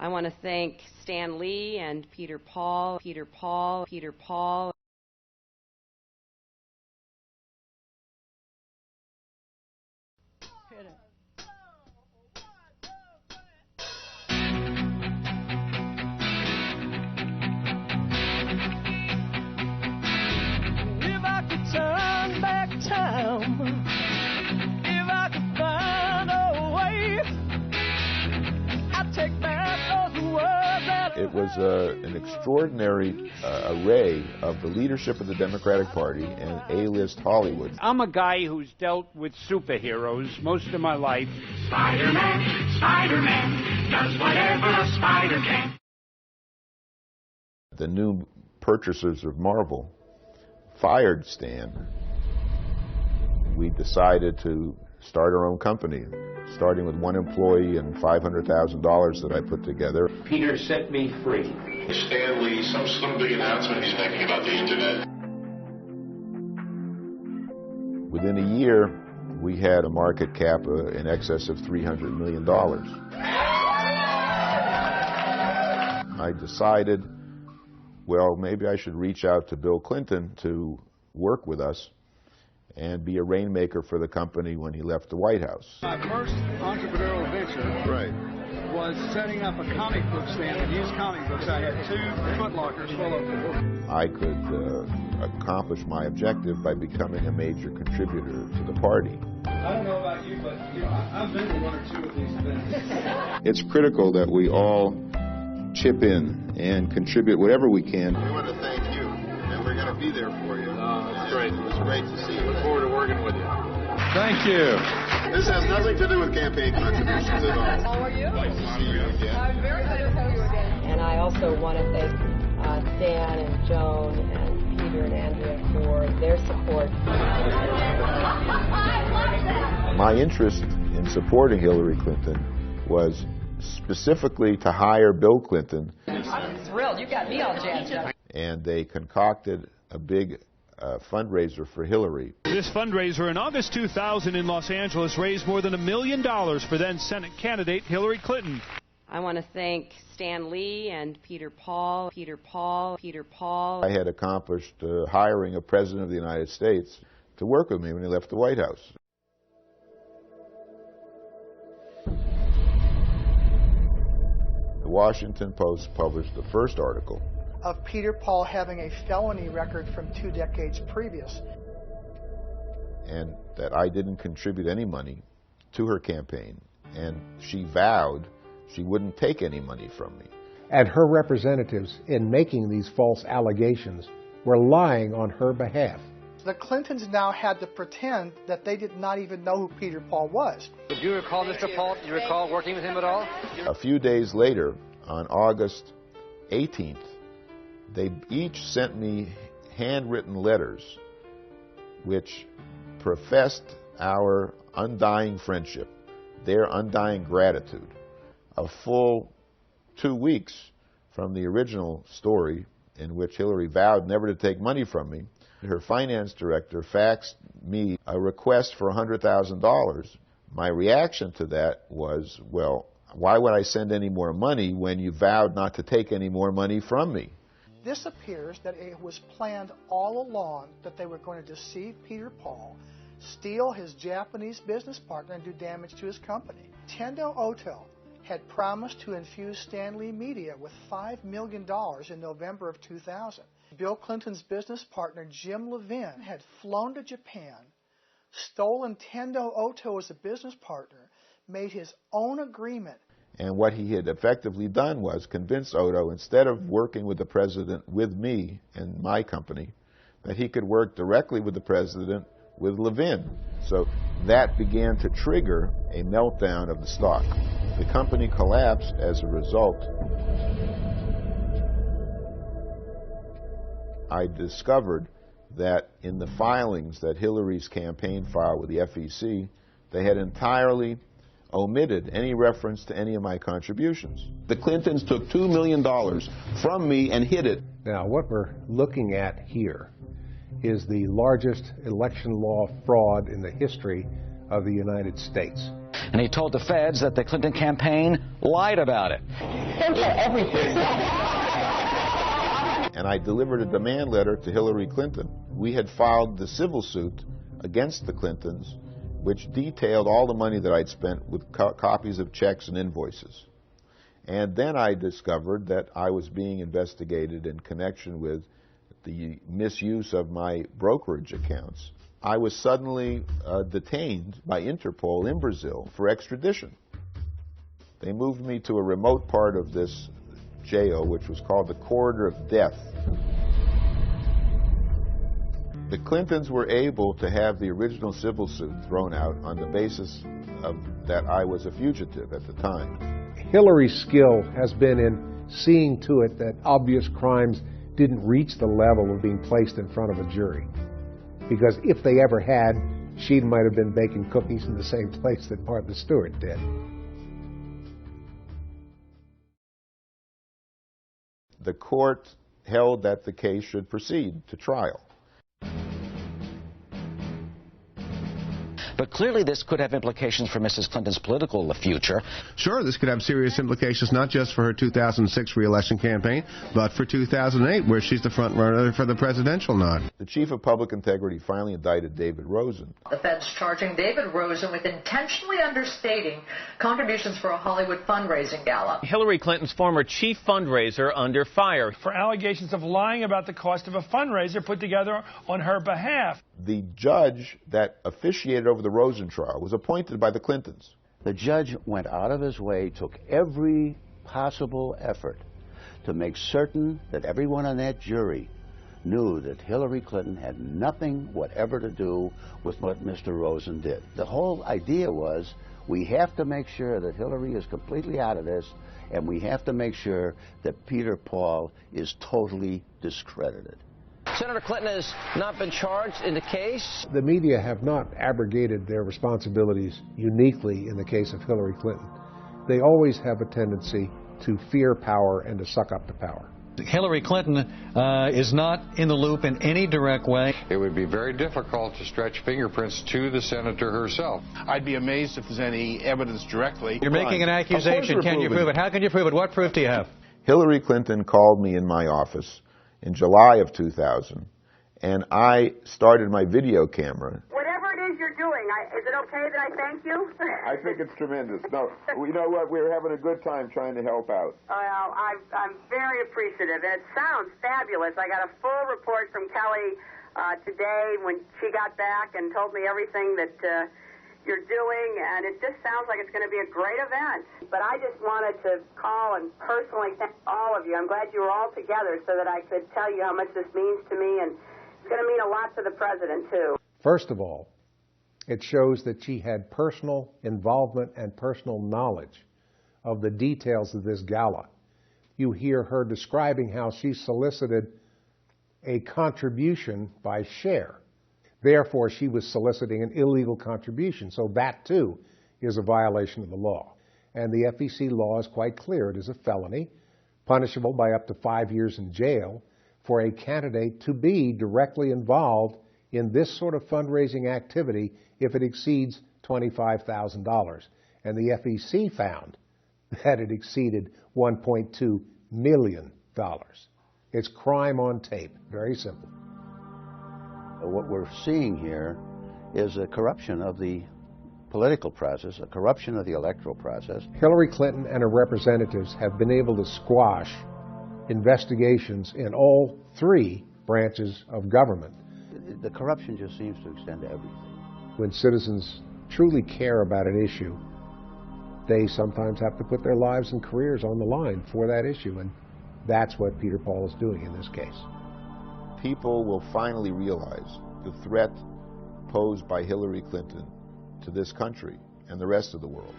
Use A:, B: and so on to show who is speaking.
A: I want to thank Stan Lee and Peter Paul.
B: If I could turn back time, if I could find a way, I'd take back those words that
C: it was an extraordinary array of the leadership of the Democratic Party and A-list Hollywood.
D: I'm a guy who's dealt with superheroes most of my life.
E: Spider-Man does whatever a spider can.
C: The new purchasers of Marvel fired Stan. We decided to start our own company, starting with one employee and $500,000 that I put together.
D: Peter set me free.
F: Stan Lee, some big announcement he's making about the internet.
C: Within a year, we had a market cap in excess of $300 million. I decided, well, maybe I should reach out to Bill Clinton to work with us and be a rainmaker for the company when he left the White House.
G: My first entrepreneurial venture was setting up a comic book stand with used comic books. I had 2 Foot Lockers full of them.
C: I could accomplish my objective by becoming a major contributor to the party.
G: I don't know about you, but I've been to 1 or 2 of these events.
C: It's critical that we all chip in and contribute whatever we can.
H: We want to thank you, and we're going to be there for you.
F: That's great.
H: It was great to see you.
F: Look forward to working with you.
G: Thank you.
H: This has nothing to do with campaign contributions at all.
A: How are you?
H: Nice to see you again.
A: I'm very glad to see you again. And I also want to thank Stan and Joan and Peter and Andrea for their support.
C: My interest in supporting Hillary Clinton was specifically to hire Bill Clinton.
A: I'm thrilled. You got me all jazzed up.
C: And they concocted a big fundraiser for Hillary.
I: This fundraiser in August 2000 in Los Angeles raised more than $1 million for then Senate candidate Hillary Clinton.
A: I want to thank Stan Lee and Peter Paul.
C: I had accomplished hiring a president of the United States to work with me when he left the White House. The Washington Post published the first article
J: of Peter Paul having a felony record from 2 decades previous.
C: And that I didn't contribute any money to her campaign, and she vowed she wouldn't take any money from me.
K: And her representatives, in making these false allegations, were lying on her behalf.
J: The Clintons now had to pretend that they did not even know who Peter Paul was.
G: Do you recall Mr. Paul? Do you recall working with him at all?
C: A few days later, on August 18th, they each sent me handwritten letters which professed our undying friendship, their undying gratitude. A full 2 weeks from the original story in which Hillary vowed never to take money from me, her finance director faxed me a request for $100,000. My reaction to that was, well, why would I send any more money when you vowed not to take any more money from me?
J: This appears that it was planned all along that they were going to deceive Peter Paul, steal his Japanese business partner, and do damage to his company. Tendo Oto had promised to infuse Stan Lee Media with $5 million in November of 2000. Bill Clinton's business partner, Jim Levin, had flown to Japan, stolen Tendo Oto as a business partner, made his own agreement.
C: And what he had effectively done was convince Oto, instead of working with the president with me and my company, that he could work directly with the president with Levin. So that began to trigger a meltdown of the stock. The company collapsed as a result. I discovered that in the filings that Hillary's campaign filed with the FEC, they had entirely omitted any reference to any of my contributions.
L: The Clintons took $2 million from me and hid it.
K: Now, what we're looking at here is the largest election law fraud in the history of the United States.
M: And he told the feds that the Clinton campaign lied about it. censor everything.
C: And I delivered a demand letter to Hillary Clinton. We had filed the civil suit against the Clintons, which detailed all the money that I'd spent with copies of checks and invoices. And then I discovered that I was being investigated in connection with the misuse of my brokerage accounts. I was suddenly detained by Interpol in Brazil for extradition. They moved me to a remote part of this jail, which was called the Corridor of Death. The Clintons were able to have the original civil suit thrown out on the basis of that I was a fugitive at the time.
K: Hillary's skill has been in seeing to it that obvious crimes didn't reach the level of being placed in front of a jury. Because if they ever had, she might have been baking cookies in the same place that Martha Stewart did.
C: The court held that the case should proceed to trial.
N: But clearly this could have implications for Mrs. Clinton's political future.
O: Sure, this could have serious implications not just for her 2006 re-election campaign, but for 2008, where she's the front runner for the presidential nod.
C: The chief of public integrity finally indicted David Rosen.
P: The Fed's charging David Rosen with intentionally understating contributions for a Hollywood fundraising gala.
Q: Hillary Clinton's former chief fundraiser under fire
B: for allegations of lying about the cost of a fundraiser put together on her behalf.
C: The judge that officiated over the Rosen trial was appointed by the Clintons.
R: The judge went out of his way, took every possible effort to make certain that everyone on that jury knew that Hillary Clinton had nothing whatever to do with what Mr. Rosen did. The whole idea was, we have to make sure that Hillary is completely out of this, and we have to make sure that Peter Paul is totally discredited.
Q: Senator Clinton has not been charged in the case.
K: The media have not abrogated their responsibilities uniquely in the case of Hillary Clinton. They always have a tendency to fear power and to suck up the power.
S: Hillary Clinton is not in the loop in any direct way.
T: It would be very difficult to stretch fingerprints to the senator herself.
U: I'd be amazed if there's any evidence directly.
S: You're making an accusation. Can you prove it? How can you prove it? What proof do you have?
C: Hillary Clinton called me in my office in July of 2000, and I started my video camera.
V: Whatever it is you're doing, is it okay that I thank you?
C: I think it's tremendous. No, you know what? We're having a good time trying to help out.
V: Well, I'm very appreciative. It sounds fabulous. I got a full report from Kelly today when she got back and told me everything that you're doing, and it just sounds like it's going to be a great event. But I just wanted to call and personally thank all of you. I'm glad you were all together so that I could tell you how much this means to me, and it's going to mean a lot to the president, too.
K: First of all, it shows that she had personal involvement and personal knowledge of the details of this gala. You hear her describing how she solicited a contribution by share. Therefore, she was soliciting an illegal contribution. So that, too, is a violation of the law. And the FEC law is quite clear. It is a felony, punishable by up to 5 years in jail, for a candidate to be directly involved in this sort of fundraising activity if it exceeds $25,000. And the FEC found that it exceeded $1.2 million. It's crime on tape. Very simple.
R: What we're seeing here is a corruption of the political process, a corruption of the electoral process.
K: Hillary Clinton and her representatives have been able to squash investigations in all three branches of government.
R: The corruption just seems to extend to everything.
K: When citizens truly care about an issue, they sometimes have to put their lives and careers on the line for that issue, and that's what Peter Paul is doing in this case.
C: People will finally realize the threat posed by Hillary Clinton to this country and the rest of the world.